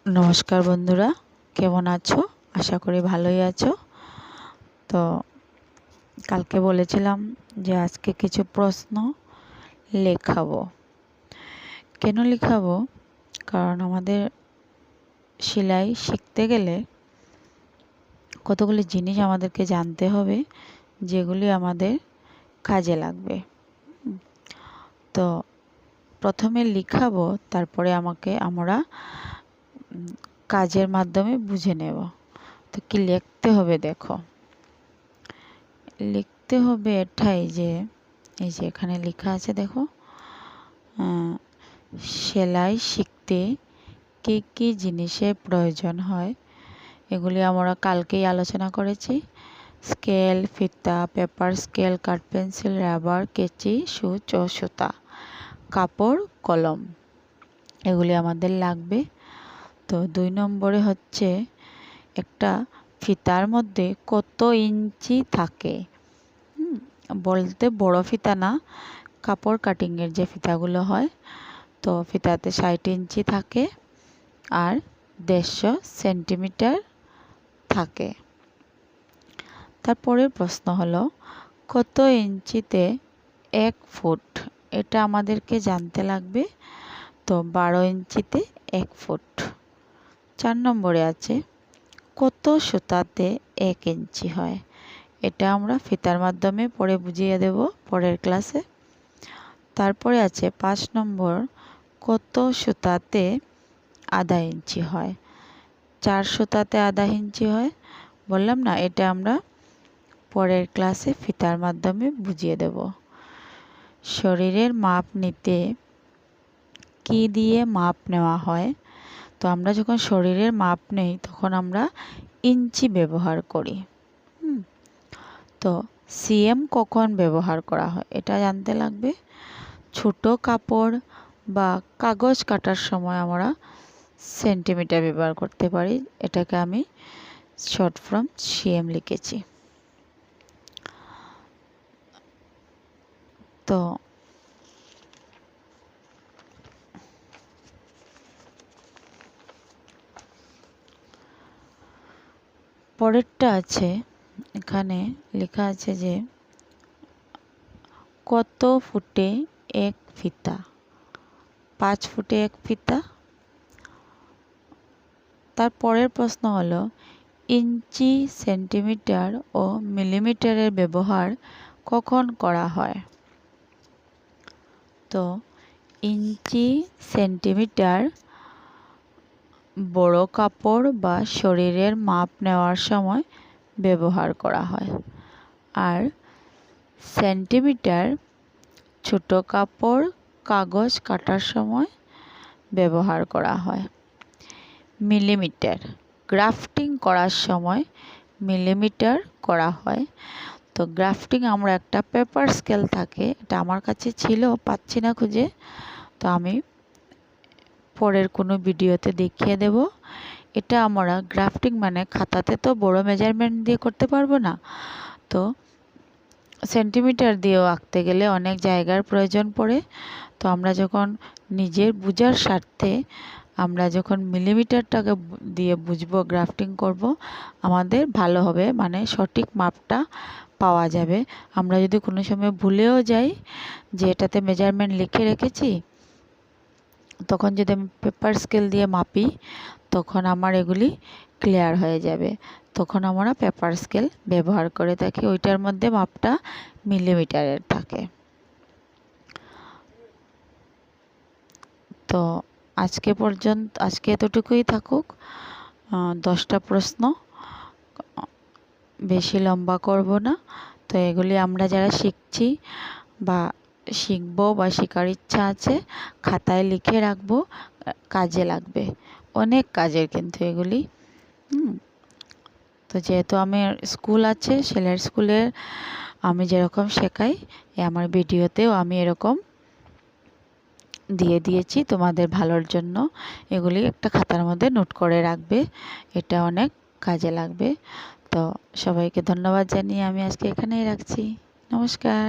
নমস্কার বন্ধুরা, কেমন আছো? আশা করি ভালোই আছো। তো কালকে বলেছিলাম যে আজকে কিছু প্রশ্ন লেখাবো। কেন লেখাবো? কারণ আমাদের সেলাই শিখতে গেলে কতগুলি জিনিস আমাদেরকে জানতে হবে, যেগুলি আমাদের কাজে লাগবে। তো প্রথমে লেখাবো, তারপরে আমরা কাজের মাধ্যমে বুঝে নেব। তো কি লিখতে হবে দেখো। লিখতে হবে এটাই যে এই যে এখানে লেখা আছে দেখো, সেলাই শিখতে কী কী জিনিসের প্রয়োজন হয় এগুলি আমরা কালকেই আলোচনা করেছি। স্কেল, ফিতা, পেপার স্কেল, কাঠ পেন্সিল, রাবার, কেচি, সুচ ও সুতা, কাপড়, কলম, এগুলি আমাদের লাগবে। তো 2 নম্বরে হচ্ছে একটা ফিতার মধ্যে কত ইঞ্চি থাকে। বলতে বড় ফিতা না, কাপড় কাটিংয়ের যে ফিতাগুলো হয়, তো ফিতাতে 60 ইঞ্চি থাকে আর 150 সেন্টিমিটার থাকে। তারপরের প্রশ্ন হলো কত ইঞ্চিতে 1 ফুট, এটা আমাদেরকে জানতে লাগবে। তো 12 ইঞ্চিতে 1 ফুট। 4 নম্বরে আছে কত সুতাতে 1 ইঞ্চি হয়, এটা আমরা ফিতার মাধ্যমে পরে বুঝিয়ে দেব পরের ক্লাসে। তারপরে আছে 5 নম্বর, কত সুতাতে আধা ইঞ্চি হয়। 4 সুতাতে আধা ইঞ্চি হয়, বললাম না, এটা আমরা পরের ক্লাসে ফিতার মাধ্যমে বুঝিয়ে দেব। শরীরের মাপ নিতে কি দিয়ে মাপ নেওয়া হয়? তো আমরা যখন শরীরের মাপ নেই তখন আমরা ইঞ্চি ব্যবহার করি। তো সিএম কখন ব্যবহার করা হয় এটা জানতে লাগবে। ছোট কাপড় বা কাগজ কাটার সময় আমরা সেন্টিমিটার ব্যবহার করতে পারি, এটাকে আমি শর্ট ফর্ম সিএম লিখেছি। তো পরেরটা আছে, এখানে লেখা আছে যে কত ফুটে 1 ফিতা। 5 ফুটে 1 ফিতা। তারপরের প্রশ্ন হলো ইঞ্চি, সেন্টিমিটার ও মিলিমিটারের ব্যবহার কখন করা হয়? তো ইঞ্চি, সেন্টিমিটার বড় কাপড় বা শরীরের মাপ নেওয়ার সময় ব্যবহার করা হয়, আর সেন্টিমিটার ছোট কাপড়, কাগজ কাটার সময় ব্যবহার করা হয়। মিলিমিটার গ্রাফটিং করার সময় মিলিমিটার করা হয়। তো গ্রাফটিং আমরা একটা পেপার স্কেল থাকে, এটা আমার কাছে ছিল, পাচ্ছি না খুঁজে, তো আমি পরের কোনো ভিডিওতে দেখিয়ে দেব। এটা আমরা গ্রাফটিং মানে খাতাতে তো বড় মেজারমেন্ট দিয়ে করতে পারবো না, তো সেন্টিমিটার দিয়েও আঁকতে গেলে অনেক জায়গার প্রয়োজন পড়ে। তো আমরা যখন নিজের বুঝার স্বার্থে আমরা যখন মিলিমিটারটাকে দিয়ে বুঝবো, গ্রাফটিং করব, আমাদের ভালো হবে, মানে সঠিক মাপটা পাওয়া যাবে। আমরা যদি কোনো সময় ভুলেও যাই যে এটাতে মেজারমেন্ট লিখে রেখেছি, তখন যদি আমি পেপার স্কেল দিয়ে মাপি তখন আমার এগুলি ক্লিয়ার হয়ে যাবে। তখন আমরা পেপার স্কেল ব্যবহার করে থাকি, ওইটার মধ্যে মাপটা মিলিমিটারের থাকে। তো আজকে এতটুকুই থাকুক। 10টা প্রশ্ন, বেশি লম্বা করব না। তো এগুলি আমরা যারা শিখছি বা শিখবো বা শেখার ইচ্ছা আছে, খাতায় লিখে রাখবো, কাজে লাগবে, অনেক কাজের কিন্তু এগুলি। তো যেহেতু আমার স্কুল আছে, সেলাইয়ের স্কুলের আমি যেরকম শেখাই, আমার ভিডিওতেও আমি এরকম দিয়ে দিয়েছি তোমাদের ভালোর জন্য। এগুলি একটা খাতার মধ্যে নোট করে রাখবে, এটা অনেক কাজে লাগবে। তো সবাইকে ধন্যবাদ জানিয়ে আমি আজকে এখানেই রাখছি। নমস্কার।